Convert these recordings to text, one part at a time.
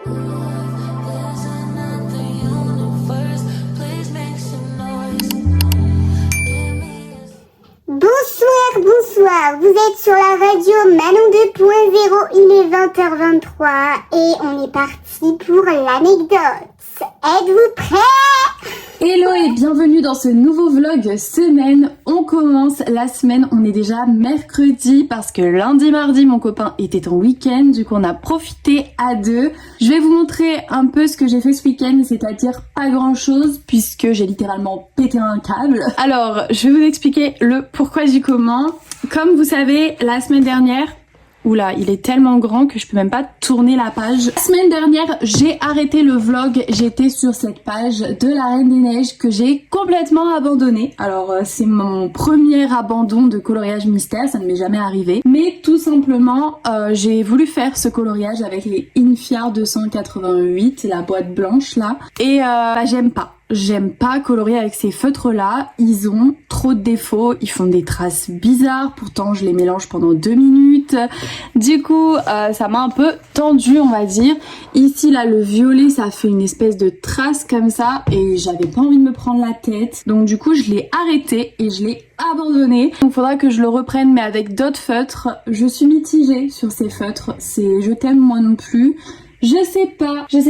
Bonsoir, bonsoir, vous êtes sur la radio Manon 2.0, il est 20h23 et on est parti pour l'anecdote. Êtes-vous prêts? Hello et bienvenue dans ce nouveau vlog semaine. On commence la semaine, on est déjà mercredi parce que lundi, mardi, mon copain était en week-end. Du coup, on a profité à deux. Je vais vous montrer un peu ce que j'ai fait ce week-end, c'est-à-dire pas grand-chose puisque j'ai littéralement pété un câble. Alors, je vais vous expliquer le pourquoi du comment. Comme vous savez, la semaine dernière... Oula, il est tellement grand que je peux même pas tourner la page. La semaine dernière, j'ai arrêté le vlog. J'étais sur cette page de la Reine des Neiges que j'ai complètement abandonnée. Alors, c'est mon premier abandon de coloriage mystère. Ça ne m'est jamais arrivé. Mais tout simplement, j'ai voulu faire ce coloriage avec les Infiar 288, la boîte blanche là. Et j'aime pas. J'aime pas colorier avec ces feutres là, ils ont trop de défauts, ils font des traces bizarres, pourtant je les mélange pendant 2 minutes. Du coup ça m'a un peu tendu on va dire. Ici là le violet ça fait une espèce de trace comme ça et j'avais pas envie de me prendre la tête. Donc du coup je l'ai arrêté et je l'ai abandonné. Donc faudra que je le reprenne mais avec d'autres feutres. Je suis mitigée sur ces feutres, c'est je t'aime moi non plus. Je sais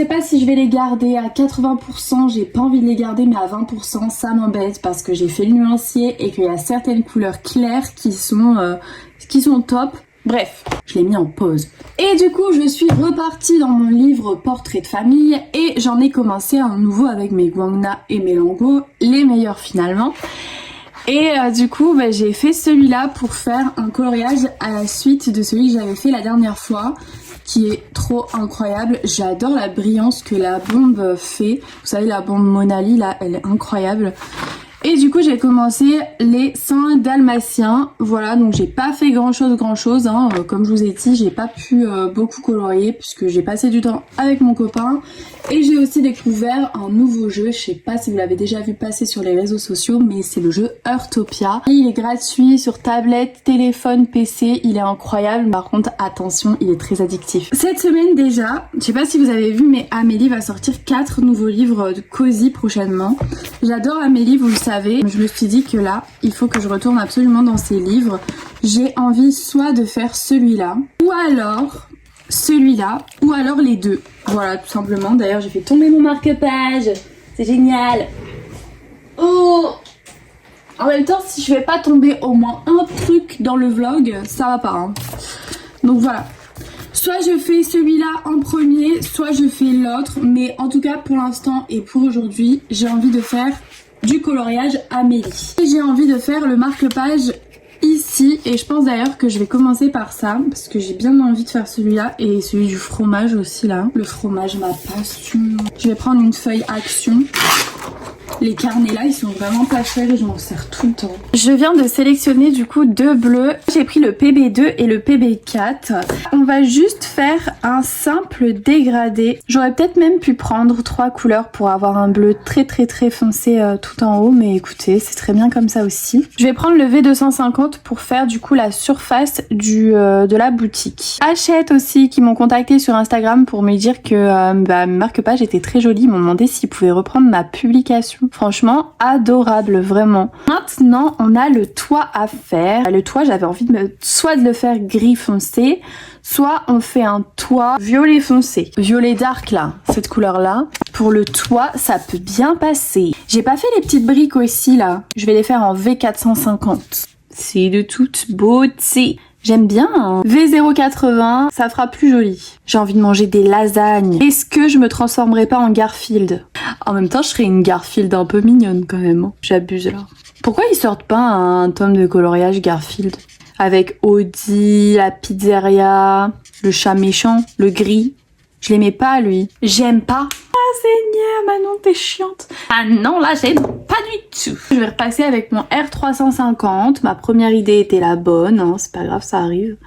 pas si je vais les garder à 80%, j'ai pas envie de les garder mais à 20% ça m'embête parce que j'ai fait le nuancier et qu'il y a certaines couleurs claires qui sont top. Bref, je l'ai mis en pause. Et du coup, je suis repartie dans mon livre Portrait de famille et j'en ai commencé un nouveau avec mes Guangna et mes Lango, les meilleurs finalement. Et du coup, j'ai fait celui-là pour faire un coloriage à la suite de celui que j'avais fait la dernière fois, qui est trop incroyable. J'adore la brillance que la bombe fait. Vous savez, la bombe Monali, là, elle est incroyable. Et du coup, j'ai commencé les 101 dalmatiens. Voilà, donc j'ai pas fait grand chose. Hein. Comme je vous ai dit, j'ai pas pu beaucoup colorier puisque j'ai passé du temps avec mon copain. Et j'ai aussi découvert un nouveau jeu. Je sais pas si vous l'avez déjà vu passer sur les réseaux sociaux, mais c'est le jeu Heurtopia. Et il est gratuit sur tablette, téléphone, PC. Il est incroyable. Par contre, attention, il est très addictif. Cette semaine déjà, je sais pas si vous avez vu, mais Amélie va sortir 4 nouveaux livres de Cozy prochainement. J'adore Amélie, vous le savez. Je me suis dit que là, il faut que je retourne absolument dans ses livres. J'ai envie soit de faire celui-là, ou alors celui-là, ou alors les deux. Voilà, tout simplement. D'ailleurs, j'ai fait tomber mon marque-page. C'est génial. Oh! En même temps, si je vais pas tomber au moins un truc dans le vlog, ça va pas. Hein. Donc voilà. Soit je fais celui-là en premier, soit je fais l'autre. Mais en tout cas, pour l'instant et pour aujourd'hui, j'ai envie de faire du coloriage Amélie. Et j'ai envie de faire le marque-page ici et je pense d'ailleurs que je vais commencer par ça parce que j'ai bien envie de faire celui-là et celui du fromage aussi là. Le fromage, ma passion. Je vais prendre une feuille action. Les carnets là ils sont vraiment pas chers et je m'en sers tout le temps. Je viens de sélectionner du coup 2 bleus. J'ai pris le PB2 et le PB4. On va juste faire un simple dégradé. J'aurais peut-être même pu prendre 3 couleurs pour avoir un bleu très foncé tout en haut. Mais écoutez, c'est très bien comme ça aussi. Je vais prendre le V250 pour faire du coup la surface de la boutique. Hachette aussi qui m'ont contacté sur Instagram pour me dire que mes marque-pages étaient très jolis. Ils m'ont demandé s'ils pouvaient reprendre ma publication. Franchement, adorable, vraiment. Maintenant, on a le toit à faire. Le toit, j'avais envie soit de le faire gris foncé, soit on fait un toit violet foncé. Violet dark, là, cette couleur-là. Pour le toit, ça peut bien passer. J'ai pas fait les petites briques aussi, là. Je vais les faire en V450. C'est de toute beauté. J'aime bien hein. V080, ça fera plus joli. J'ai envie de manger des lasagnes. Est-ce que je me transformerai pas en Garfield? En même temps, je serais une Garfield un peu mignonne quand même. Hein. J'abuse là. Pourquoi ils sortent pas un tome de coloriage Garfield? Avec Audi, la pizzeria, le chat méchant, le gris. Je l'aimais pas lui. J'aime pas. Ah Seigneur, Manon t'es chiante. Ah non là j'aime pas du tout. Je vais repasser avec mon R350. Ma première idée était la bonne, hein. C'est pas grave, ça arrive.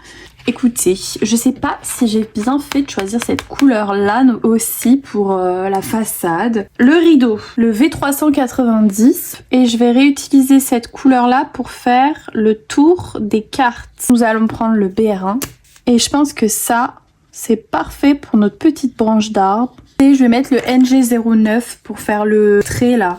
Écoutez, je sais pas si j'ai bien fait de choisir cette couleur là aussi pour la façade. Le rideau, le V390 et je vais réutiliser cette couleur là pour faire le tour des cartes. Nous allons prendre le BR1 et je pense que ça C'est parfait pour notre petite branche d'arbre. Et je vais mettre le NG09 pour faire le trait là,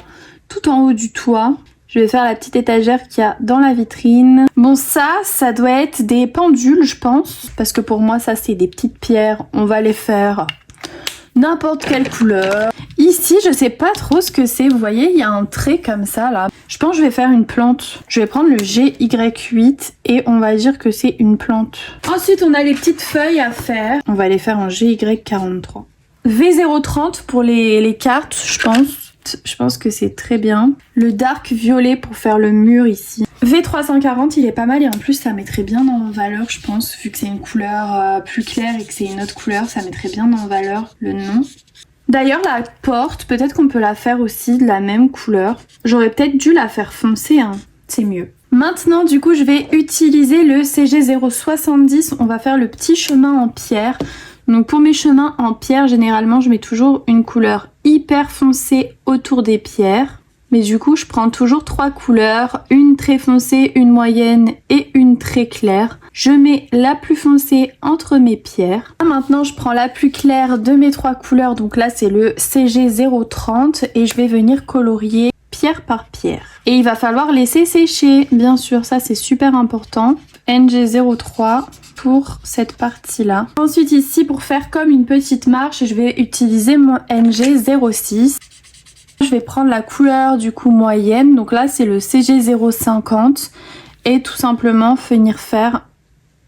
tout en haut du toit. Je vais faire la petite étagère qu'il y a dans la vitrine. Bon, ça doit être des pendules, je pense. Parce que pour moi, ça, c'est des petites pierres. On va les faire n'importe quelle couleur. Ici, je sais pas trop ce que c'est. Vous voyez, il y a un trait comme ça, là. Je pense que je vais faire une plante. Je vais prendre le GY8 et on va dire que c'est une plante. Ensuite, on a les petites feuilles à faire. On va les faire en GY43. V030 pour les cartes, je pense. Je pense que c'est très bien. Le dark violet pour faire le mur ici. V340, il est pas mal et en plus ça mettrait bien en valeur, je pense, vu que c'est une couleur plus claire et que c'est une autre couleur, ça mettrait bien en valeur le nom. D'ailleurs, la porte, peut-être qu'on peut la faire aussi de la même couleur. J'aurais peut-être dû la faire foncer, hein. C'est mieux. Maintenant, du coup, je vais utiliser le CG070. On va faire le petit chemin en pierre. Donc pour mes chemins en pierre, généralement, je mets toujours une couleur hyper foncée autour des pierres. Mais du coup, je prends toujours 3 couleurs, une très foncée, une moyenne et une très claire. Je mets la plus foncée entre mes pierres. Maintenant, je prends la plus claire de mes 3 couleurs. Donc là, c'est le CG030 et je vais venir colorier pierre par pierre. Et il va falloir laisser sécher, bien sûr, ça c'est super important. NG03 pour cette partie-là. Ensuite ici, pour faire comme une petite marche, je vais utiliser mon NG06. Je vais prendre la couleur du coup moyenne, donc là c'est le CG050 et tout simplement venir faire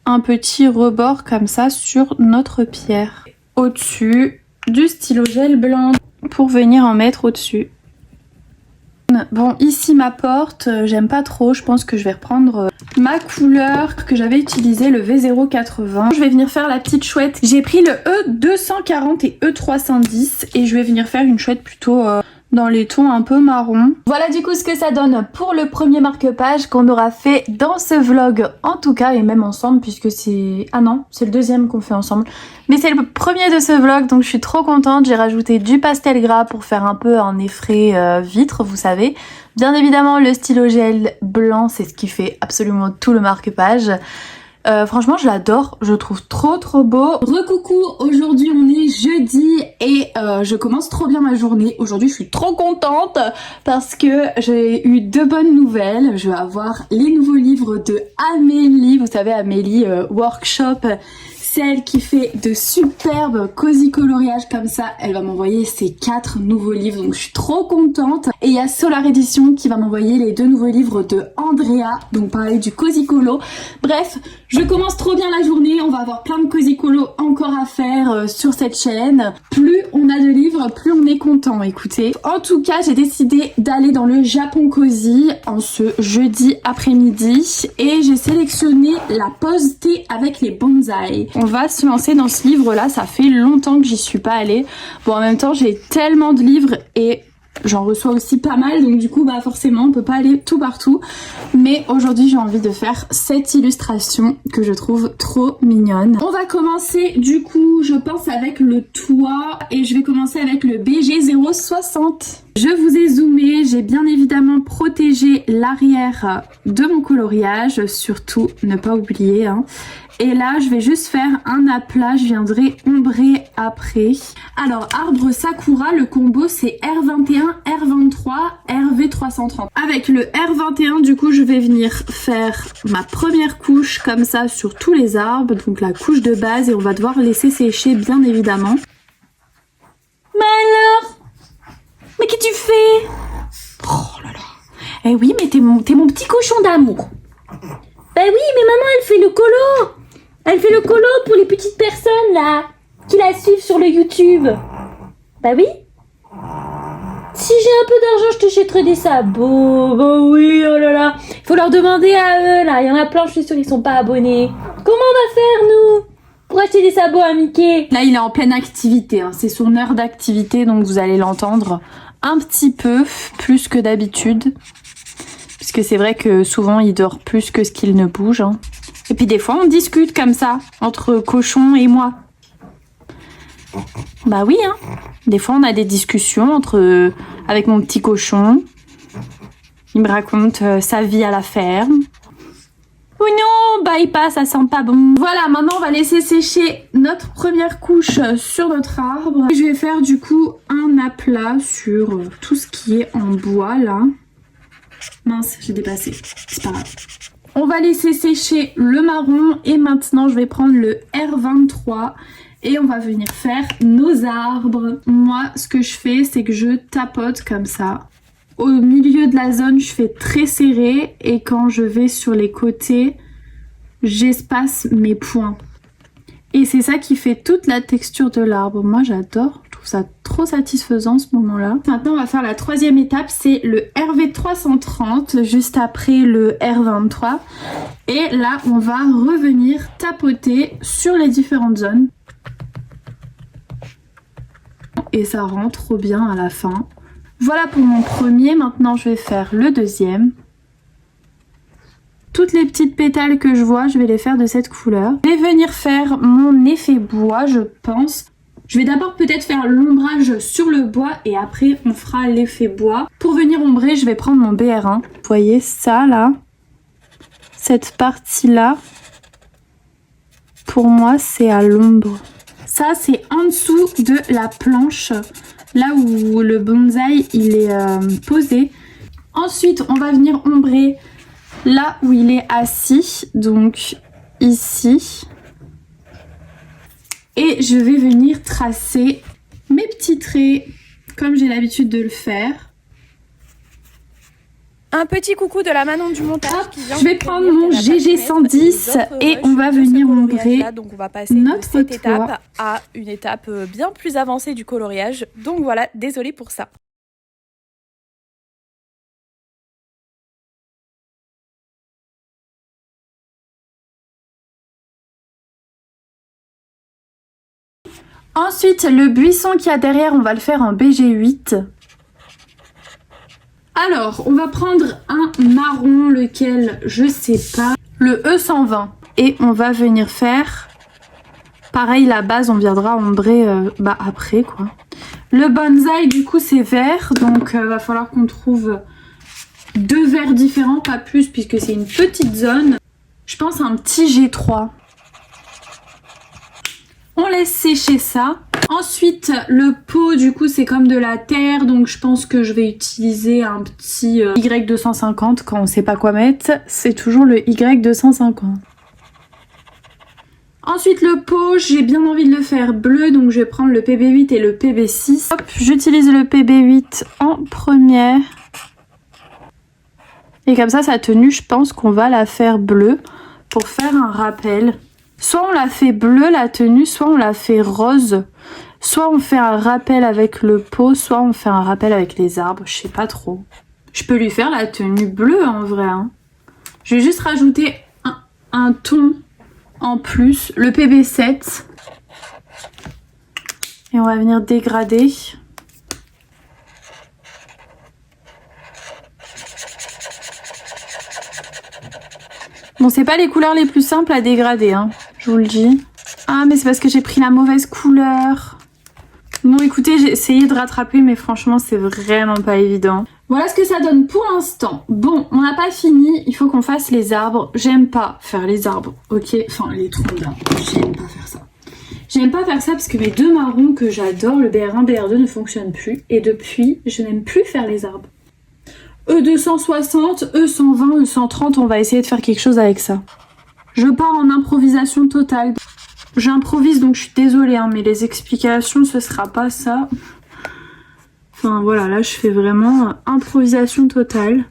un petit rebord comme ça sur notre pierre. Au-dessus du stylo gel blanc pour venir en mettre au-dessus. Bon, ici ma porte, j'aime pas trop, je pense que je vais reprendre ma couleur que j'avais utilisée, le V080. Je vais venir faire la petite chouette. J'ai pris le E240 et E310 et je vais venir faire une chouette plutôt dans les tons un peu marron. Voilà du coup ce que ça donne pour le premier marque-page qu'on aura fait dans ce vlog en tout cas, et même ensemble puisque c'est... Ah non, c'est le deuxième qu'on fait ensemble. Mais c'est le premier de ce vlog, donc je suis trop contente. J'ai rajouté du pastel gras pour faire un peu un effet vitre, vous savez. Bien évidemment, le stylo gel blanc, c'est ce qui fait absolument tout le marque-page. Franchement, je l'adore, je le trouve trop beau. Recoucou, aujourd'hui on est jeudi et je commence trop bien ma journée. Aujourd'hui, je suis trop contente parce que j'ai eu 2 bonnes nouvelles. Je vais avoir les nouveaux livres de Amélie, vous savez Amélie Workshop, celle qui fait de superbes cosy coloriages comme ça. Elle va m'envoyer ses 4 nouveaux livres, donc je suis trop contente. Et il y a Solar Edition qui va m'envoyer les 2 nouveaux livres de Andrea, donc pareil du cosy colo. Bref, je commence trop bien la journée, on va avoir plein de cosy colo encore à faire sur cette chaîne. Plus on a de livres, plus on est content, écoutez. En tout cas, j'ai décidé d'aller dans le Japon cosy en ce jeudi après-midi et j'ai sélectionné la pause thé avec les bonsaïs. On va se lancer dans ce livre-là, ça fait longtemps que j'y suis pas allée. Bon, en même temps, j'ai tellement de livres et j'en reçois aussi pas mal, donc du coup, bah forcément, on peut pas aller tout partout. Mais aujourd'hui, j'ai envie de faire cette illustration que je trouve trop mignonne. On va commencer, du coup, je pense avec le toit et je vais commencer avec le BG060. Je vous ai zoomé, j'ai bien évidemment protégé l'arrière de mon coloriage, surtout ne pas oublier, hein. Et là, je vais juste faire un aplat, je viendrai ombrer après. Alors, arbre Sakura, le combo c'est R21, R23, RV330. Avec le R21, du coup, je vais venir faire ma première couche comme ça sur tous les arbres, donc la couche de base, et on va devoir laisser sécher bien évidemment. Mais alors? Mais qu'est-ce que tu fais? Oh là là. Eh oui, mais t'es mon petit cochon d'amour. Bah oui, mais maman, elle fait le colo. Elle fait le colo pour les petites personnes, là, qui la suivent sur le YouTube. Bah oui. Si j'ai un peu d'argent, je te jetterai des sabots. Bah oui, oh là là. Faut leur demander à eux, là. Il y en a plein, je suis sûre, ils sont pas abonnés. Comment on va faire, nous, pour acheter des sabots à Mickey? Là, il est en pleine activité, hein. C'est son heure d'activité, donc vous allez l'entendre un petit peu plus que d'habitude. Puisque c'est vrai que souvent, il dort plus que ce qu'il ne bouge, hein. Et puis des fois, on discute comme ça, entre cochon et moi. Bah oui, hein. Des fois, on a des discussions avec mon petit cochon. Il me raconte sa vie à la ferme. Oh non, bah aille pas, ça sent pas bon. Voilà, maintenant on va laisser sécher notre première couche sur notre arbre. Je vais faire du coup un aplat sur tout ce qui est en bois là. Mince, j'ai dépassé, c'est pas grave. On va laisser sécher le marron et maintenant je vais prendre le R23 et on va venir faire nos arbres. Moi, ce que je fais, c'est que je tapote comme ça. Au milieu de la zone, je fais très serré et quand je vais sur les côtés, j'espace mes points. Et c'est ça qui fait toute la texture de l'arbre. Moi, j'adore. Je trouve ça trop satisfaisant ce moment-là. Maintenant, on va faire la troisième étape. C'est le RV330, juste après le R23. Et là, on va revenir tapoter sur les différentes zones. Et ça rend trop bien à la fin. Voilà pour mon premier. Maintenant, je vais faire le deuxième. Toutes les petites pétales que je vois, je vais les faire de cette couleur. Je vais venir faire mon effet bois, je pense. Je vais d'abord peut-être faire l'ombrage sur le bois et après on fera l'effet bois. Pour venir ombrer, je vais prendre mon BR1. Vous voyez ça là? Cette partie-là, pour moi, c'est à l'ombre. Ça, c'est en dessous de la planche, là où le bonsaï il est posé. Ensuite, on va venir ombrer là où il est assis, donc ici. Et je vais venir tracer mes petits traits comme j'ai l'habitude de le faire. Un petit coucou de la Manon du montage qui vient. Je vais prendre mon GG110 et on va venir ombrer donc on va passer notre de cette toit. étape à une étape bien plus avancée du coloriage. Donc voilà, désolée pour ça. Ensuite, le buisson qu'il y a derrière, on va le faire en BG8. Alors, on va prendre un marron, lequel je sais pas, le E120. Et on va venir faire, pareil, la base, on viendra ombrer après, quoi. Le bonsaï, du coup, c'est vert, donc va falloir qu'on trouve 2 verts différents, pas plus, puisque c'est une petite zone. Je pense un petit G3. On laisse sécher ça. Ensuite, le pot, du coup, c'est comme de la terre. Donc, je pense que je vais utiliser un petit Y250 quand on sait pas quoi mettre. C'est toujours le Y250. Ensuite, le pot, j'ai bien envie de le faire bleu. Donc, je vais prendre le PB8 et le PB6. Hop, j'utilise le PB8 en première. Et comme ça, sa tenue, je pense qu'on va la faire bleue pour faire un rappel. Soit on la fait bleue la tenue, soit on la fait rose. Soit on fait un rappel avec le pot, soit on fait un rappel avec les arbres. Je sais pas trop. Je peux lui faire la tenue bleue en vrai. Hein. Je vais juste rajouter un ton en plus. Le PB7. Et on va venir dégrader. Bon, c'est pas les couleurs les plus simples à dégrader, hein, je vous le dis. Ah, mais c'est parce que j'ai pris la mauvaise couleur. Bon, écoutez, j'ai essayé de rattraper, mais franchement, c'est vraiment pas évident. Voilà ce que ça donne pour l'instant. Bon, on n'a pas fini, il faut qu'on fasse les arbres. J'aime pas faire les arbres, ok? Enfin, les troncs d'arbres, j'aime pas faire ça. J'aime pas faire ça parce que mes 2 marrons que j'adore, le BR1, BR2, ne fonctionnent plus. Et depuis, je n'aime plus faire les arbres. E260, E120, E130, on va essayer de faire quelque chose avec ça. Je pars en improvisation totale. J'improvise donc je suis désolée, hein, mais les explications ce sera pas ça. Enfin voilà, là je fais vraiment improvisation totale.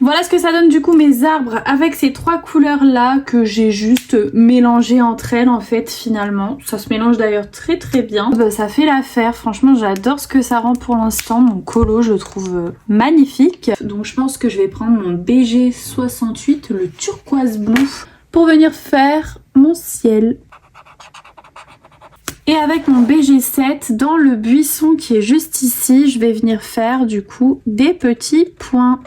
Voilà ce que ça donne du coup mes arbres avec ces 3 couleurs là que j'ai juste mélangées entre elles en fait finalement. Ça se mélange d'ailleurs très très bien. Ça fait l'affaire, franchement j'adore ce que ça rend pour l'instant. Mon colo je trouve magnifique. Donc je pense que je vais prendre mon BG68, le turquoise bleu, pour venir faire mon ciel. Et avec mon BG7, dans le buisson qui est juste ici, je vais venir faire du coup des petits points.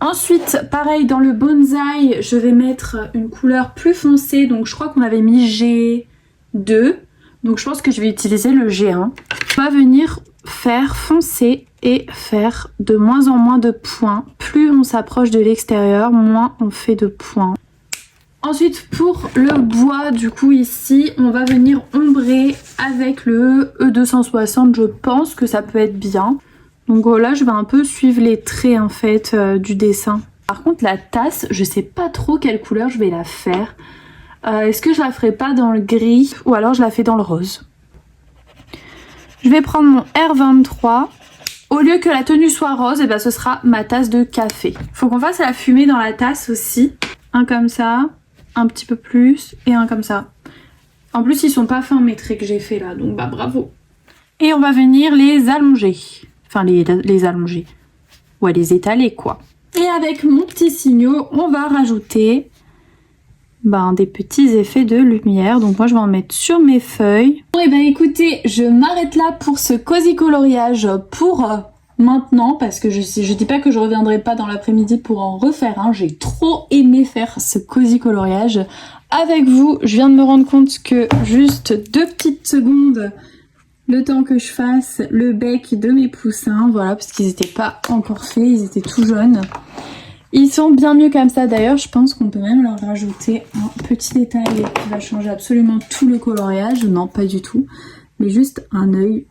Ensuite, pareil, dans le bonsaï, je vais mettre une couleur plus foncée. Donc, je crois qu'on avait mis G2. Donc, je pense que je vais utiliser le G1. On va venir faire foncer et faire de moins en moins de points. Plus on s'approche de l'extérieur, moins on fait de points. Ensuite pour le bois, du coup ici on va venir ombrer avec le E260, je pense que ça peut être bien. Donc là je vais un peu suivre les traits en fait du dessin. Par contre la tasse, je sais pas trop quelle couleur je vais la faire. Est-ce que je la ferai pas dans le gris ou alors je la fais dans le rose? Je vais prendre mon R23. Au lieu que la tenue soit rose, et ben ce sera ma tasse de café. Faut qu'on fasse la fumée dans la tasse aussi. Un comme ça, un petit peu plus et un comme ça. En plus ils sont pas fins mes traits que j'ai fait là, donc bah bravo. Et on va venir les allonger. Enfin les allonger. Ouais, les étaler quoi. Et avec mon petit signaux, on va rajouter des petits effets de lumière. Donc moi je vais en mettre sur mes feuilles. Bon et écoutez, je m'arrête là pour ce cosy coloriage pour maintenant, parce que je dis pas que je reviendrai pas dans l'après-midi pour en refaire un. J'ai trop aimé faire ce cosy coloriage avec vous. Je viens de me rendre compte que juste 2 petites secondes, le temps que je fasse le bec de mes poussins, voilà, parce qu'ils n'étaient pas encore faits, ils étaient tout jaunes. Ils sont bien mieux comme ça. D'ailleurs, je pense qu'on peut même leur rajouter un petit détail qui va changer absolument tout le coloriage. Non, pas du tout, mais juste un œil.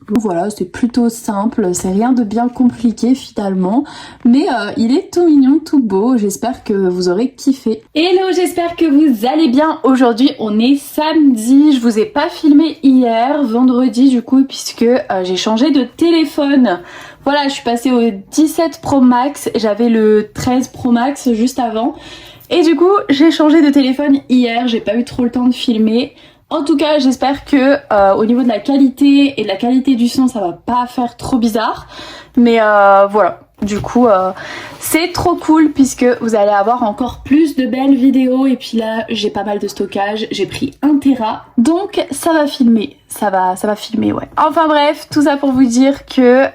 Bon, voilà, c'est plutôt simple, c'est rien de bien compliqué finalement, mais il est tout mignon, tout beau. J'espère que vous aurez kiffé. Hello, j'espère que vous allez bien. Aujourd'hui, on est samedi. Je vous ai pas filmé hier, vendredi du coup, puisque j'ai changé de téléphone. Voilà, je suis passée au 17 Pro Max, j'avais le 13 Pro Max juste avant. Et du coup, j'ai changé de téléphone hier, j'ai pas eu trop le temps de filmer. En tout cas, j'espère que au niveau de la qualité et de la qualité du son, ça va pas faire trop bizarre. Mais voilà, du coup, c'est trop cool puisque vous allez avoir encore plus de belles vidéos. Et puis là, j'ai pas mal de stockage, j'ai pris 1 Tera. Donc ça va filmer, ça va filmer, ouais. Enfin bref, tout ça pour vous dire que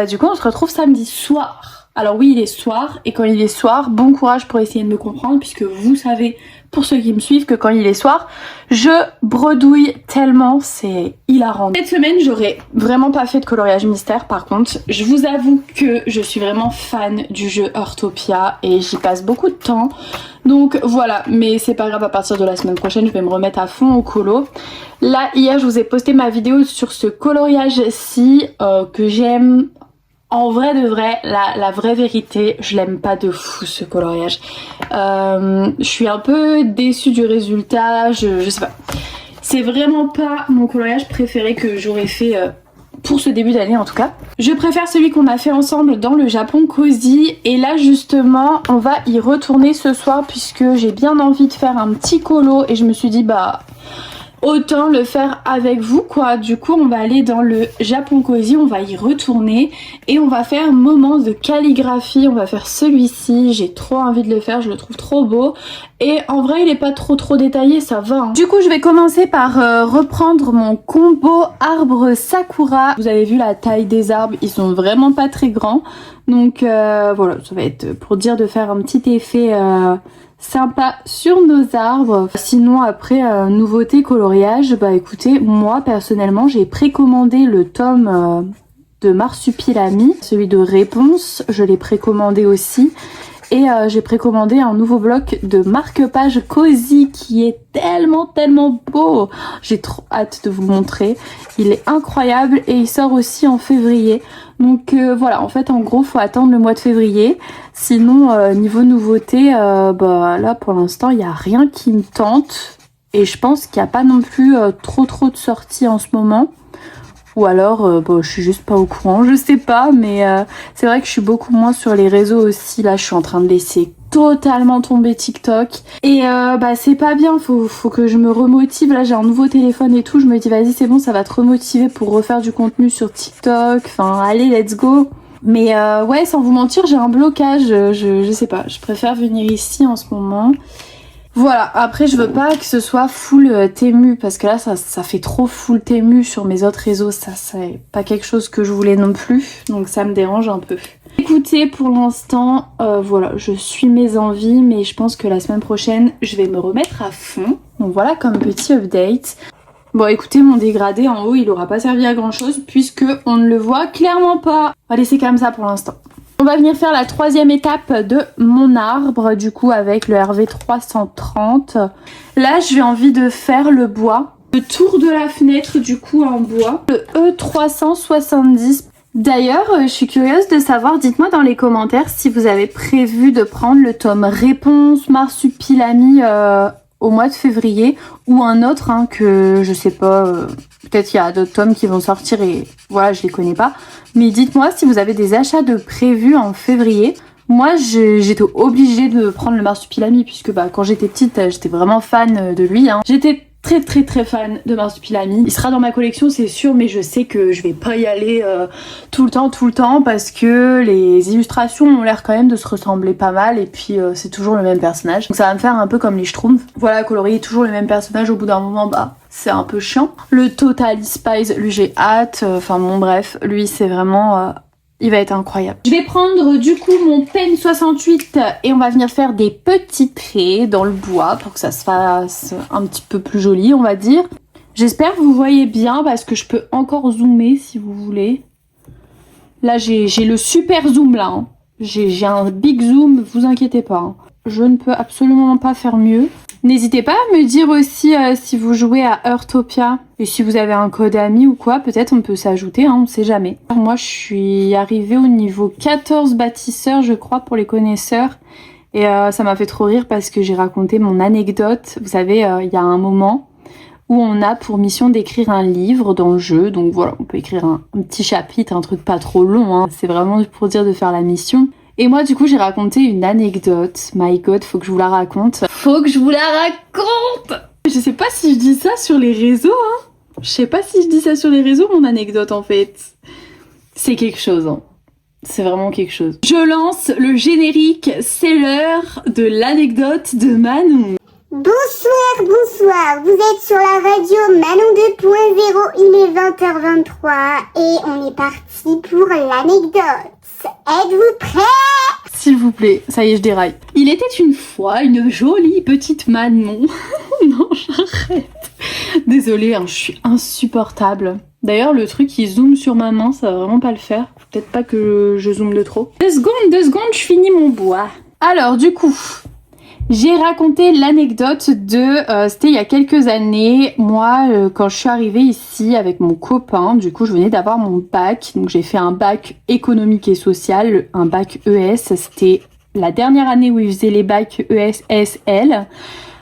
du coup, on se retrouve samedi soir. Alors oui, il est soir, et quand il est soir, bon courage pour essayer de me comprendre, puisque vous savez, pour ceux qui me suivent, que quand il est soir, je bredouille tellement, c'est hilarant. Cette semaine, j'aurais vraiment pas fait de coloriage mystère, par contre, je vous avoue que je suis vraiment fan du jeu Heartopia, et j'y passe beaucoup de temps, donc voilà, mais c'est pas grave, à partir de la semaine prochaine, je vais me remettre à fond au colo. Là, hier, je vous ai posté ma vidéo sur ce coloriage-ci, que j'aime. En vrai de vrai, la vraie vérité, je l'aime pas de fou ce coloriage. Je suis un peu déçue du résultat, je sais pas. C'est vraiment pas mon coloriage préféré que j'aurais fait pour ce début d'année en tout cas. Je préfère celui qu'on a fait ensemble dans le Japon Cozy. Et là justement, on va y retourner ce soir puisque j'ai bien envie de faire un petit colo. Et je me suis dit autant le faire avec vous quoi. Du coup on va aller dans le Japon Cozy, on va y retourner et on va faire moment de calligraphie. On va faire celui-ci, j'ai trop envie de le faire, je le trouve trop beau. Et en vrai il est pas trop détaillé, ça va hein. Du coup je vais commencer par reprendre mon combo arbre sakura. Vous avez vu la taille des arbres, ils sont vraiment pas très grands. Donc voilà, ça va être pour dire de faire un petit effet sympa sur nos arbres. Sinon après nouveauté coloriage, écoutez, moi personnellement j'ai précommandé le tome de Marsupilami, celui de Réponse, je l'ai précommandé aussi. Et j'ai précommandé un nouveau bloc de marque-page Cozy qui est tellement beau. J'ai trop hâte de vous le montrer. Il est incroyable et il sort aussi en février. Donc voilà, en fait en gros faut attendre le mois de février. Sinon niveau nouveauté, là pour l'instant il n'y a rien qui me tente. Et je pense qu'il n'y a pas non plus trop de sorties en ce moment. Ou alors, je suis juste pas au courant, je sais pas, mais c'est vrai que je suis beaucoup moins sur les réseaux aussi. Là, je suis en train de laisser totalement tomber TikTok. Et c'est pas bien, faut que je me remotive. Là, j'ai un nouveau téléphone et tout, je me dis vas-y, c'est bon, ça va te remotiver pour refaire du contenu sur TikTok. Enfin, allez, let's go. Mais ouais, sans vous mentir, j'ai un blocage, je sais pas, je préfère venir ici en ce moment. Voilà, après je veux pas que ce soit full Temu parce que là ça fait trop full Temu sur mes autres réseaux, ça c'est pas quelque chose que je voulais non plus, donc ça me dérange un peu. Écoutez, pour l'instant, voilà, je suis mes envies, mais je pense que la semaine prochaine je vais me remettre à fond, donc voilà comme petit update. Bon écoutez, mon dégradé en haut il aura pas servi à grand chose puisque on ne le voit clairement pas. On va laisser comme ça pour l'instant. On va venir faire la troisième étape de mon arbre, du coup avec le RV 330. Là, j'ai envie de faire le bois. Le tour de la fenêtre, du coup, en bois. Le E370. D'ailleurs, je suis curieuse de savoir, dites-moi dans les commentaires si vous avez prévu de prendre le tome Réponse Marsupilami au mois de février ou un autre que je sais pas, peut-être il y a d'autres tomes qui vont sortir et voilà, je les connais pas. Mais dites-moi si vous avez des achats de prévus en février. Moi, j'étais obligée de prendre le Marsupilami puisque quand j'étais petite, j'étais vraiment fan de lui. J'étais très fan de Marsupilami. Il sera dans ma collection, c'est sûr, mais je sais que je vais pas y aller tout le temps parce que les illustrations ont l'air quand même de se ressembler pas mal et puis c'est toujours le même personnage. Donc ça va me faire un peu comme les Schtroumpfs. Voilà, colorier toujours les mêmes personnages au bout d'un moment, c'est un peu chiant. Le Totally Spies, lui j'ai hâte. Enfin bon bref, lui c'est vraiment... il va être incroyable. Je vais prendre du coup mon Pen 68 et on va venir faire des petits traits dans le bois pour que ça se fasse un petit peu plus joli, on va dire. J'espère que vous voyez bien parce que je peux encore zoomer si vous voulez. Là j'ai le super zoom là. J'ai un big zoom, vous inquiétez pas. Je ne peux absolument pas faire mieux. N'hésitez pas à me dire aussi si vous jouez à Heartopia et si vous avez un code ami ou quoi, peut-être on peut s'ajouter, on sait jamais. Moi je suis arrivée au niveau 14 bâtisseur je crois pour les connaisseurs et ça m'a fait trop rire parce que j'ai raconté mon anecdote. Vous savez, il y a un moment où on a pour mission d'écrire un livre dans le jeu, donc voilà, on peut écrire un petit chapitre, un truc pas trop long, c'est vraiment pour dire de faire la mission. Et moi, du coup, j'ai raconté une anecdote. My God, faut que je vous la raconte. Faut que je vous la raconte! Je sais pas si je dis ça sur les réseaux, Je sais pas si je dis ça sur les réseaux, mon anecdote, en fait. C'est quelque chose, C'est vraiment quelque chose. Je lance le générique, c'est l'heure de l'anecdote de Manon. Bonsoir, vous êtes sur la radio Manon 2.0, il est 20h23 et on est parti pour l'anecdote. Êtes-vous prêts? S'il vous plaît, ça y est, je déraille. Il était une fois une jolie petite Manon. Non, j'arrête. Désolée, je suis insupportable. D'ailleurs, le truc qui zoome sur ma main, ça va vraiment pas le faire. Faut peut-être pas que je zoome de trop. 2 secondes, je finis mon bois. Alors, du coup... j'ai raconté l'anecdote c'était il y a quelques années, moi quand je suis arrivée ici avec mon copain, du coup je venais d'avoir mon bac, donc j'ai fait un bac économique et social, un bac ES, c'était la dernière année où ils faisaient les bacs ES-SL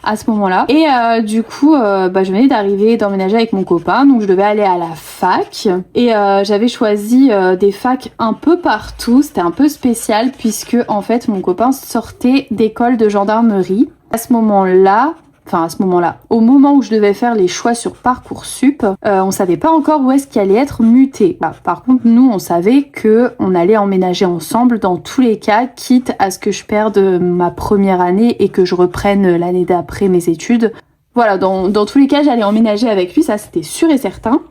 à ce moment-là. Et du coup, je venais d'emménager avec mon copain, donc je devais aller à la fac. Et j'avais choisi des facs un peu partout, c'était un peu spécial puisque en fait mon copain sortait d'école de gendarmerie. À ce moment-là, au moment où je devais faire les choix sur Parcoursup, on savait pas encore où est-ce qu'il allait être muté. Par contre, nous, on savait que on allait emménager ensemble dans tous les cas, quitte à ce que je perde ma première année et que je reprenne l'année d'après mes études. Voilà, dans tous les cas, j'allais emménager avec lui, ça c'était sûr et certain.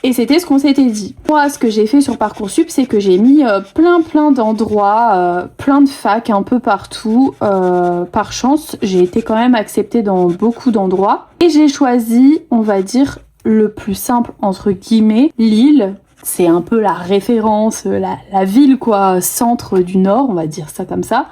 Et c'était ce qu'on s'était dit. Moi, ce que j'ai fait sur Parcoursup, c'est que j'ai mis plein d'endroits, plein de facs un peu partout. Par chance, j'ai été quand même acceptée dans beaucoup d'endroits. Et j'ai choisi, on va dire, le plus simple, entre guillemets, Lille. C'est un peu la référence, la ville, quoi, centre du Nord, on va dire ça comme ça.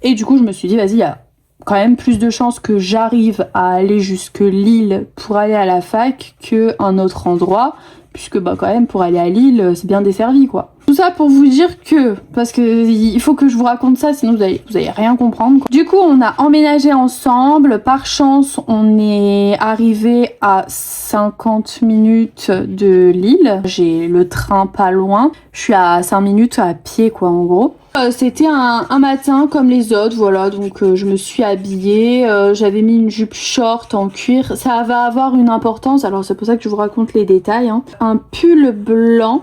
Et du coup, je me suis dit, vas-y, il y a quand même plus de chances que j'arrive à aller jusque Lille pour aller à la fac qu'un autre endroit. Puisque quand même pour aller à Lille c'est bien desservi quoi. Tout ça pour vous dire que, parce que il faut que je vous raconte ça sinon vous allez rien comprendre quoi. Du coup on a emménagé ensemble, par chance on est arrivé à 50 minutes de Lille. J'ai le train pas loin, je suis à 5 minutes à pied quoi en gros. C'était un matin comme les autres, voilà, donc je me suis habillée, j'avais mis une jupe short en cuir, ça va avoir une importance, alors c'est pour ça que je vous raconte les détails, Un pull blanc,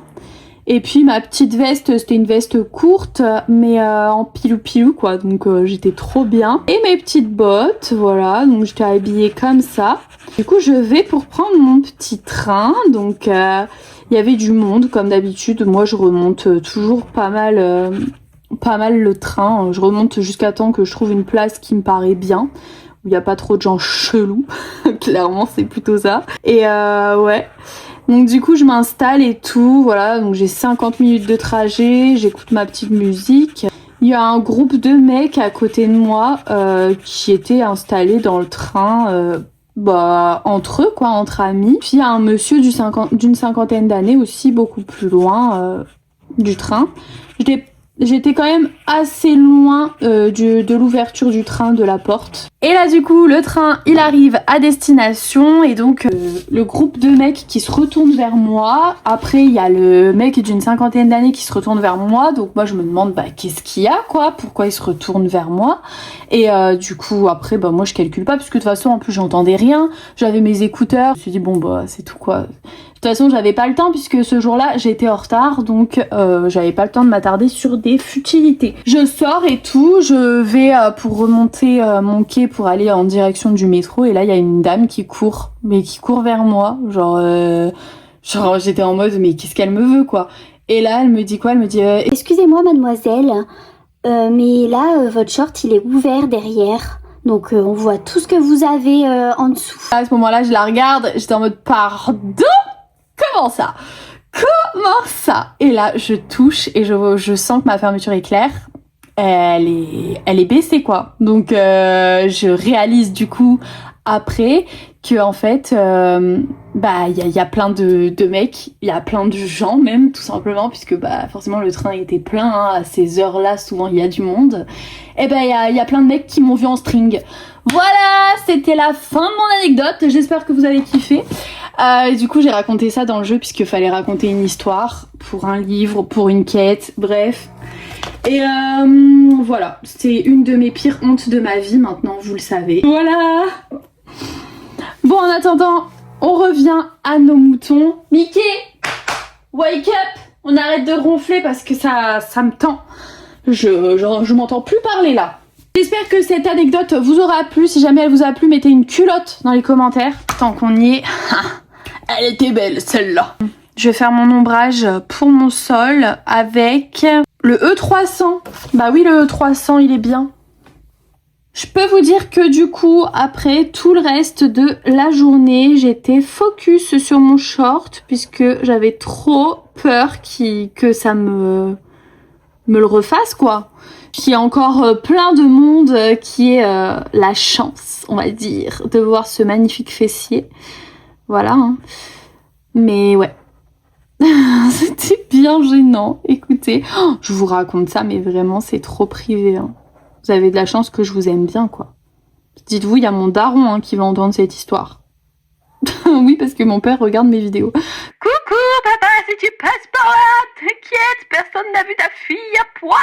et puis ma petite veste, c'était une veste courte, mais en pilou quoi, donc j'étais trop bien. Et mes petites bottes, voilà, donc j'étais habillée comme ça. Du coup je vais pour prendre mon petit train, donc il y avait du monde comme d'habitude, moi je remonte toujours pas mal le train, je remonte jusqu'à temps que je trouve une place qui me paraît bien, où il n'y a pas trop de gens chelous, clairement c'est plutôt ça. Et ouais, Donc du coup je m'installe et tout, voilà, donc j'ai 50 minutes de trajet, j'écoute ma petite musique. Il y a un groupe de mecs à côté de moi qui étaient installés dans le train, entre eux quoi, entre amis. Puis il y a un monsieur d'une cinquantaine d'années aussi, beaucoup plus loin du train. J'étais quand même assez loin de l'ouverture du train, de la porte. Et là du coup le train il arrive à destination et donc le groupe de mecs qui se retourne vers moi. Après il y a le mec d'une cinquantaine d'années qui se retourne vers moi. Donc moi je me demande qu'est-ce qu'il y a quoi, pourquoi il se retourne vers moi. Et du coup après moi je calcule pas puisque de toute façon en plus j'entendais rien. J'avais mes écouteurs. Je me suis dit c'est tout quoi. De toute façon, j'avais pas le temps puisque ce jour-là, j'étais en retard, donc j'avais pas le temps de m'attarder sur des futilités. Je sors et tout, je vais pour remonter mon quai pour aller en direction du métro et là, il y a une dame qui court vers moi, genre j'étais en mode mais qu'est-ce qu'elle me veut quoi. Et là, elle me dit quoi? Elle me dit Excusez-moi mademoiselle, mais là, votre short il est ouvert derrière. Donc on voit tout ce que vous avez en dessous. À ce moment-là, je la regarde, j'étais en mode pardon? Comment ça? Comment ça? Et là, je touche et je sens que ma fermeture est claire. Elle est baissée quoi. Donc je réalise du coup après que en fait il y a plein de mecs, il y a plein de gens même tout simplement puisque forcément le train était plein hein, à ces heures-là souvent il y a du monde. Et il y a plein de mecs qui m'ont vu en string. Voilà, c'était la fin de mon anecdote. J'espère que vous avez kiffé. Et du coup, j'ai raconté ça dans le jeu puisqu'il fallait raconter une histoire pour un livre, pour une quête, bref. Et voilà, c'est une de mes pires hontes de ma vie maintenant, vous le savez. Voilà. Bon, en attendant, on revient à nos moutons. Mickey, wake up. On arrête de ronfler parce que ça me tend. Je m'entends plus parler là. J'espère que cette anecdote vous aura plu. Si jamais elle vous a plu, mettez une culotte dans les commentaires. Tant qu'on y est. Elle était belle celle-là. Je vais faire mon ombrage pour mon sol avec le E300. Bah oui, le E300 il est bien. Je peux vous dire que du coup, après tout le reste de la journée, j'étais focus sur mon short puisque j'avais trop peur que ça me le refasse quoi. Qu'il y a encore plein de monde qui ait la chance, on va dire, de voir ce magnifique fessier. Voilà. Hein. Mais ouais. C'était bien gênant. Écoutez, je vous raconte ça, mais vraiment, c'est trop privé. Hein. Vous avez de la chance que je vous aime bien, quoi. Dites-vous, il y a mon daron hein, qui va entendre cette histoire. Oui, parce que mon père regarde mes vidéos. Coucou, papa, si tu passes par là, t'inquiète, personne n'a vu ta fille à poil.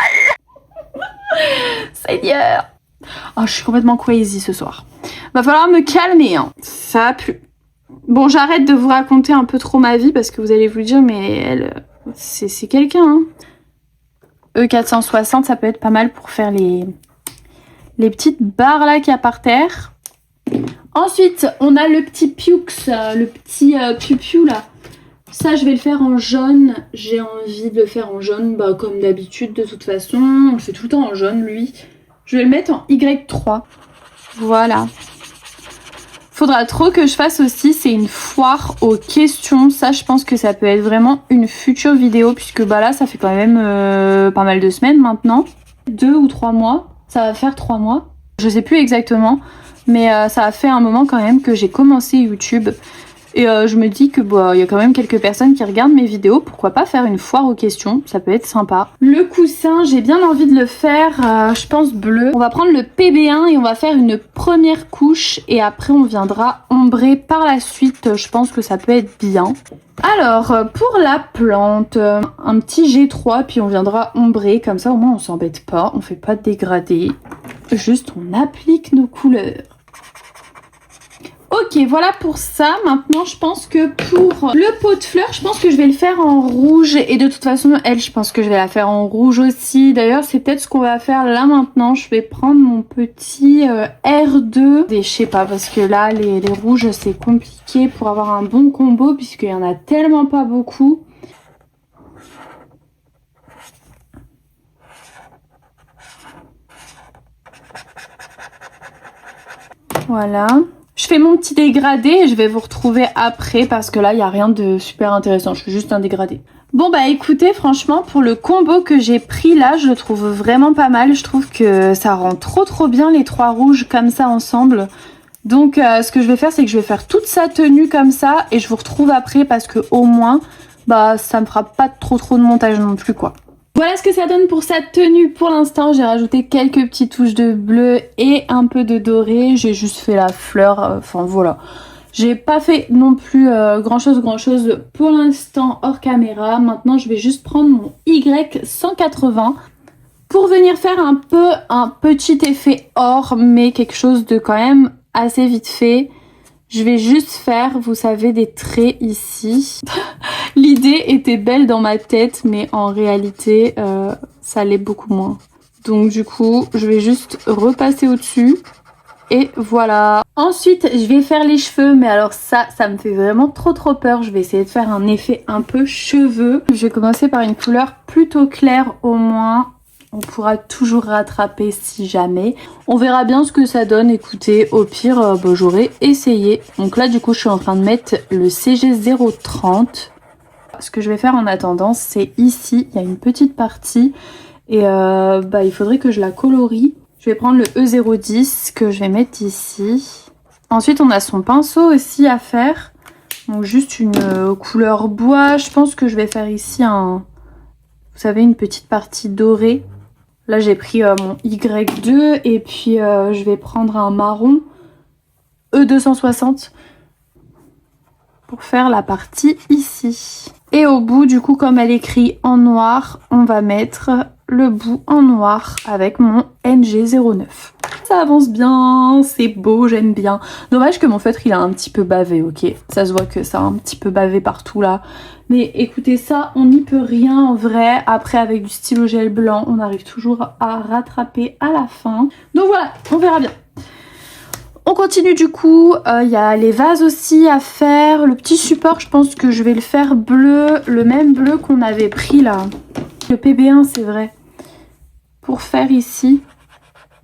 Seigneur. Oh, je suis complètement crazy ce soir. Va falloir me calmer, hein. Ça a plu. Bon, j'arrête de vous raconter un peu trop ma vie parce que vous allez vous dire, mais elle, c'est quelqu'un. Hein. E460, ça peut être pas mal pour faire les petites barres là qu'il y a par terre. Ensuite, on a le petit piux, le petit piou-piou là. Ça, je vais le faire en jaune. J'ai envie de le faire en jaune, comme d'habitude de toute façon. On le fait tout le temps en jaune, lui. Je vais le mettre en Y3. Voilà. Faudra trop que je fasse aussi, c'est une foire aux questions. Ça, je pense que ça peut être vraiment une future vidéo puisque là, ça fait quand même pas mal de semaines maintenant. 2 ou 3 mois. Ça va faire 3 mois. Je sais plus exactement. Mais ça a fait un moment quand même que j'ai commencé YouTube. Et je me dis que y a quand même quelques personnes qui regardent mes vidéos. Pourquoi pas faire une foire aux questions? Ça peut être sympa. Le coussin, j'ai bien envie de le faire, je pense bleu. On va prendre le PB1 et on va faire une première couche. Et après, on viendra ombrer par la suite. Je pense que ça peut être bien. Alors, pour la plante, un petit G3. Puis on viendra ombrer. Comme ça, au moins, on s'embête pas. On fait pas de dégradé. Juste, on applique nos couleurs. Ok, voilà pour ça. Maintenant, je pense que pour le pot de fleurs, je pense que je vais le faire en rouge. Et de toute façon, elle, je pense que je vais la faire en rouge aussi. D'ailleurs, c'est peut-être ce qu'on va faire là maintenant. Je vais prendre mon petit R2. Et je sais pas, parce que là, les rouges, c'est compliqué pour avoir un bon combo, puisqu'il y en a tellement pas beaucoup. Voilà. Je fais mon petit dégradé et je vais vous retrouver après parce que là, il n'y a rien de super intéressant. Je fais juste un dégradé. Bon bah écoutez, franchement, pour le combo que j'ai pris là, je le trouve vraiment pas mal. Je trouve que ça rend trop bien les 3 rouges comme ça ensemble. Donc ce que je vais faire, c'est que je vais faire toute sa tenue comme ça et je vous retrouve après parce que au moins, bah ça me fera pas trop de montage non plus quoi. Voilà ce que ça donne pour sa tenue pour l'instant. J'ai rajouté quelques petites touches de bleu et un peu de doré. J'ai juste fait la fleur, enfin voilà. J'ai pas fait non plus grand chose pour l'instant hors caméra. Maintenant, je vais juste prendre mon Y180 pour venir faire un peu un petit effet or, mais quelque chose de quand même assez vite fait. Je vais juste faire, vous savez, des traits ici. L'idée était belle dans ma tête, mais en réalité, ça l'est beaucoup moins. Donc du coup, je vais juste repasser au-dessus. Et voilà. Ensuite, je vais faire les cheveux, mais alors ça me fait vraiment trop peur. Je vais essayer de faire un effet un peu cheveux. Je vais commencer par une couleur plutôt claire au moins. On pourra toujours rattraper si jamais. On verra bien ce que ça donne. Écoutez, au pire, j'aurais essayé. Donc là, du coup, je suis en train de mettre le CG030. Ce que je vais faire en attendant, c'est ici, il y a une petite partie. Et il faudrait que je la colorie. Je vais prendre le E010 que je vais mettre ici. Ensuite, on a son pinceau aussi à faire. Donc juste une couleur bois. Je pense que je vais faire ici vous savez, une petite partie dorée. Là, j'ai pris mon Y2 et puis je vais prendre un marron E260 pour faire la partie ici. Et au bout, du coup, comme elle écrit en noir, on va mettre le bout en noir avec mon NG09. Ça avance bien, c'est beau, j'aime bien. Dommage que mon feutre, il a un petit peu bavé, ok. Ça se voit que ça a un petit peu bavé partout là. Mais écoutez, ça, on n'y peut rien en vrai. Après, avec du stylo gel blanc, on arrive toujours à rattraper à la fin. Donc voilà, on verra bien. On continue du coup, il y a les vases aussi à faire. Le petit support, je pense que je vais le faire bleu, le même bleu qu'on avait pris là. Le PB1, c'est vrai. Pour faire ici.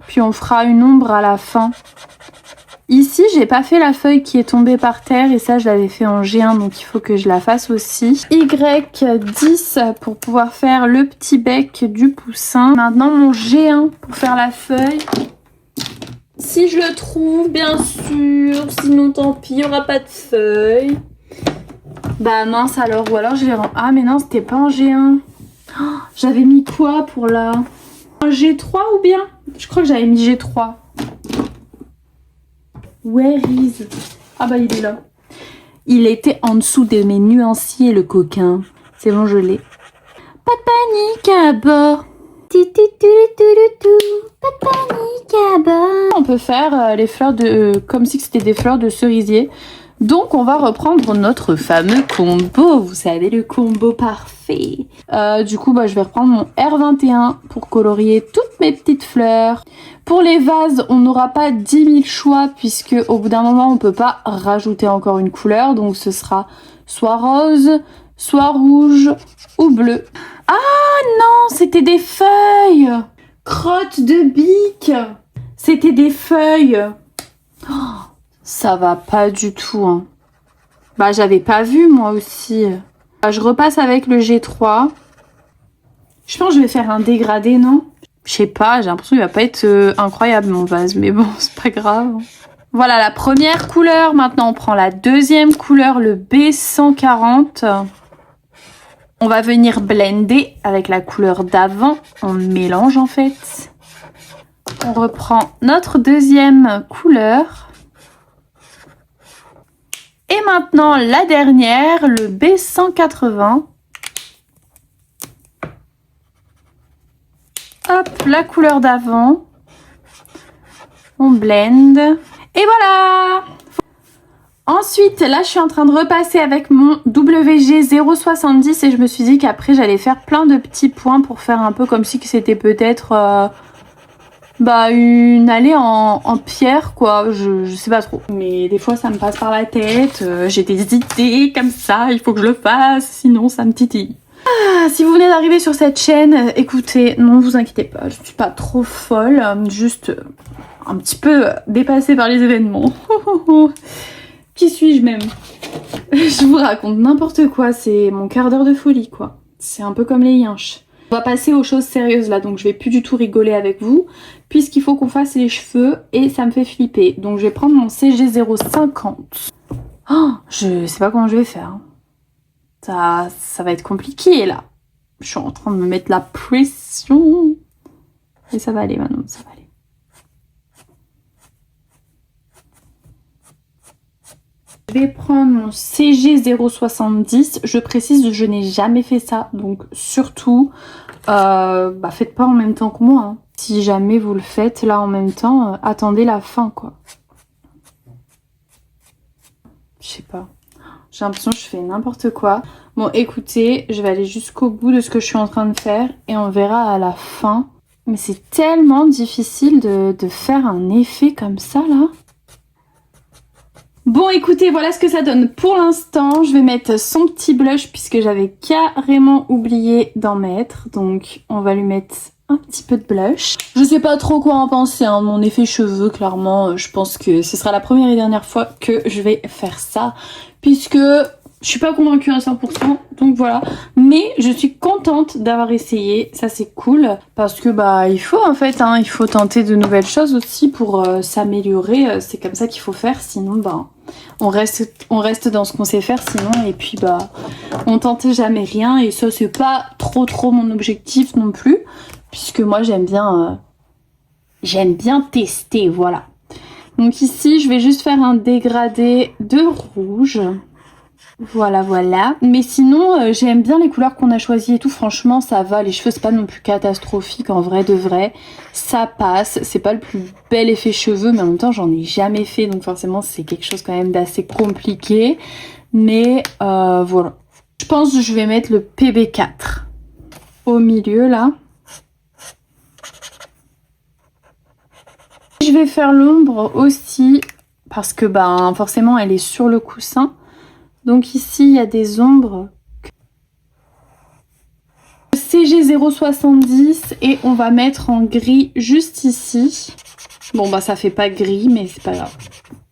Puis on fera une ombre à la fin. Ici, j'ai pas fait la feuille qui est tombée par terre et ça, je l'avais fait en G1, donc il faut que je la fasse aussi. Y10 pour pouvoir faire le petit bec du poussin. Maintenant, mon G1 pour faire la feuille. Si je le trouve, bien sûr. Sinon, tant pis, il n'y aura pas de feuille. Bah mince alors. Ou alors je vais... Ah mais non, c'était pas en G1. Oh, j'avais mis quoi pour là? Un G3 ou bien? Je crois que j'avais mis G3. Where is... Ah bah il est là. Il était en dessous de mes nuanciers, le coquin. C'est bon, je l'ai. Pas de panique à bord. Pas de panique à bord. On peut faire les fleurs de... comme si c'était des fleurs de cerisier. Donc on va reprendre notre fameux combo. Vous savez, le combo parfait. Du coup, je vais reprendre mon R21 pour colorier toutes mes petites fleurs. Pour les vases, on n'aura pas 10 000 choix puisque au bout d'un moment, on peut pas rajouter encore une couleur. Donc ce sera soit rose, soit rouge ou bleu. Ah non, c'était des feuilles. Crotte de bique. C'était des feuilles. Oh, ça va pas du tout. Hein. Bah j'avais pas vu moi aussi. Je repasse avec le G3. Je pense que je vais faire un dégradé, non? Je sais pas, j'ai l'impression qu'il va pas être incroyable mon vase. Mais bon, c'est pas grave. Voilà la première couleur. Maintenant on prend la deuxième couleur, le B140. On va venir blender avec la couleur d'avant. On mélange en fait. On reprend notre deuxième couleur. Et maintenant la dernière, le B180. Hop, la couleur d'avant. On blende. Et voilà! Ensuite, là, je suis en train de repasser avec mon WG070 et je me suis dit qu'après, j'allais faire plein de petits points pour faire un peu comme si c'était peut-être une allée en pierre, quoi. Je sais pas trop. Mais des fois, ça me passe par la tête. J'ai des idées comme ça, il faut que je le fasse, sinon ça me titille. Ah, si vous venez d'arriver sur cette chaîne, écoutez, non vous inquiétez pas, je suis pas trop folle, juste un petit peu dépassée par les événements. Qui suis-je même? Je vous raconte n'importe quoi, c'est mon quart d'heure de folie quoi. C'est un peu comme les yinches. On va passer aux choses sérieuses là, donc je vais plus du tout rigoler avec vous, puisqu'il faut qu'on fasse les cheveux et ça me fait flipper. Donc je vais prendre mon CG050. Oh, je sais pas comment je vais faire. Ça va être compliqué là. Je suis en train de me mettre la pression. Mais ça va aller maintenant, ça va aller. Je vais prendre mon CG070. Je précise, je n'ai jamais fait ça. Donc surtout, faites pas en même temps que moi. Hein. Si jamais vous le faites là en même temps, attendez la fin quoi. Je sais pas. J'ai l'impression que je fais n'importe quoi. Bon écoutez, je vais aller jusqu'au bout de ce que je suis en train de faire et on verra à la fin. Mais c'est tellement difficile de faire un effet comme ça là. Bon écoutez, voilà ce que ça donne pour l'instant. Je vais mettre son petit blush puisque j'avais carrément oublié d'en mettre. Donc on va lui mettre un petit peu de blush. Je sais pas trop quoi en penser, hein. Mon effet cheveux, clairement, je pense que ce sera la première et dernière fois que je vais faire ça. Puisque je suis pas convaincue à 100%, donc voilà. Mais je suis contente d'avoir essayé, ça c'est cool. Parce que il faut en fait, hein, il faut tenter de nouvelles choses aussi pour s'améliorer. C'est comme ça qu'il faut faire, sinon on reste dans ce qu'on sait faire sinon. Et puis on tente jamais rien et ça c'est pas trop mon objectif non plus. Puisque moi j'aime bien tester, voilà. Donc ici je vais juste faire un dégradé de rouge. Voilà. Mais sinon, j'aime bien les couleurs qu'on a choisies et tout. Franchement, ça va. Les cheveux, c'est pas non plus catastrophique en vrai de vrai. Ça passe. C'est pas le plus bel effet cheveux, mais en même temps, j'en ai jamais fait. Donc forcément, c'est quelque chose quand même d'assez compliqué. Mais voilà. Je pense que je vais mettre le PB4 au milieu là. Je vais faire l'ombre aussi parce que forcément, elle est sur le coussin. Donc ici, il y a des ombres. CG070 et on va mettre en gris juste ici. Bon, ça fait pas gris, mais c'est pas grave.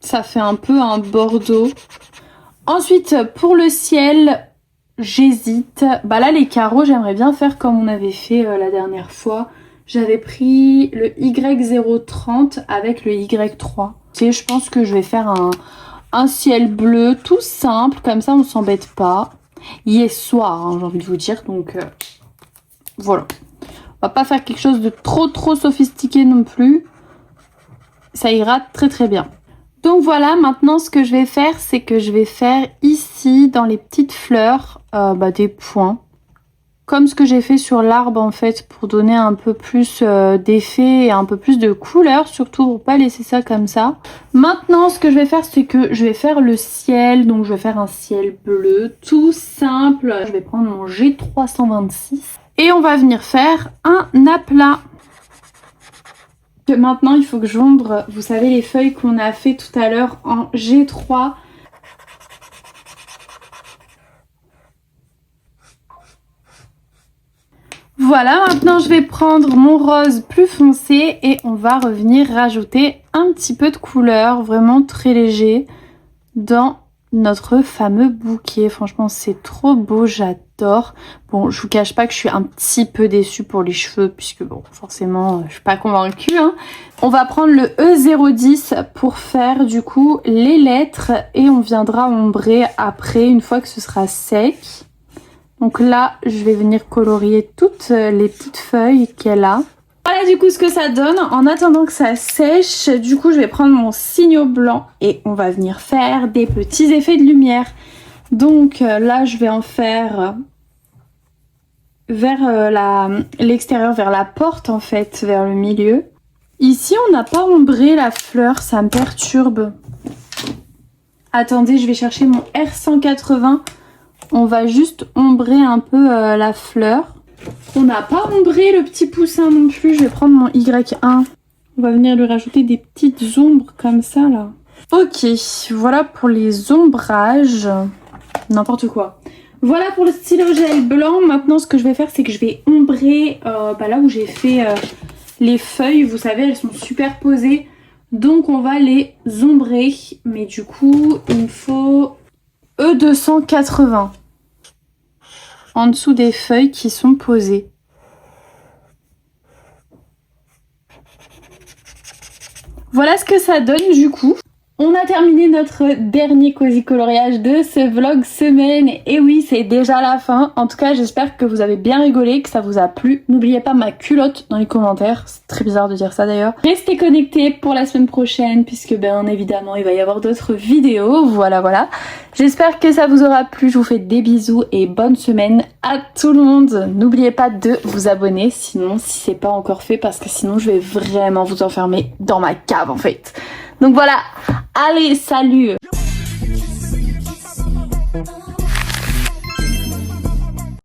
Ça fait un peu un bordeaux. Ensuite, pour le ciel, j'hésite. Là, les carreaux, j'aimerais bien faire comme on avait fait la dernière fois. J'avais pris le Y030 avec le Y3. Et je pense que je vais faire un ciel bleu tout simple, comme ça on s'embête pas. Il est soir, hein, j'ai envie de vous dire, donc voilà. On va pas faire quelque chose de trop sophistiqué non plus. Ça ira très bien. Donc voilà, maintenant ce que je vais faire, c'est que je vais faire ici, dans les petites fleurs, des points. Comme ce que j'ai fait sur l'arbre en fait, pour donner un peu plus d'effet et un peu plus de couleur, surtout pour pas laisser ça comme ça. Maintenant ce que je vais faire, c'est que je vais faire le ciel, donc je vais faire un ciel bleu, tout simple. Je vais prendre mon G326 et on va venir faire un aplat. Maintenant il faut que j'ombre, vous savez les feuilles qu'on a fait tout à l'heure en G3. Voilà, maintenant je vais prendre mon rose plus foncé et on va revenir rajouter un petit peu de couleur, vraiment très léger, dans notre fameux bouquet. Franchement, c'est trop beau, j'adore. Bon, je vous cache pas que je suis un petit peu déçue pour les cheveux, puisque bon, forcément, je suis pas convaincue. Hein. On va prendre le E010 pour faire du coup les lettres et on viendra ombrer après, une fois que ce sera sec. Donc là, je vais venir colorier toutes les petites feuilles qu'elle a. Voilà du coup ce que ça donne. En attendant que ça sèche, du coup je vais prendre mon signo blanc et on va venir faire des petits effets de lumière. Donc là, je vais en faire vers l'extérieur, vers la porte en fait, vers le milieu. Ici, on n'a pas ombré la fleur, ça me perturbe. Attendez, je vais chercher mon R180. On va juste ombrer un peu la fleur. On n'a pas ombré le petit poussin non plus. Je vais prendre mon Y1. On va venir lui rajouter des petites ombres comme ça là. Ok, voilà pour les ombrages. N'importe quoi. Voilà pour le stylo gel blanc. Maintenant, ce que je vais faire, c'est que je vais ombrer là où j'ai fait les feuilles. Vous savez, elles sont superposées. Donc, on va les ombrer. Mais du coup, il me faut E280 en dessous des feuilles qui sont posées. Voilà ce que ça donne du coup. On a terminé notre dernier cosy coloriage de ce vlog semaine. Et oui, c'est déjà la fin. En tout cas, j'espère que vous avez bien rigolé, que ça vous a plu. N'oubliez pas ma culotte dans les commentaires. C'est très bizarre de dire ça d'ailleurs. Restez connectés pour la semaine prochaine puisque bien évidemment, il va y avoir d'autres vidéos. Voilà. J'espère que ça vous aura plu. Je vous fais des bisous et bonne semaine à tout le monde. N'oubliez pas de vous abonner sinon, si c'est pas encore fait, parce que sinon je vais vraiment vous enfermer dans ma cave en fait. Donc voilà, allez, salut!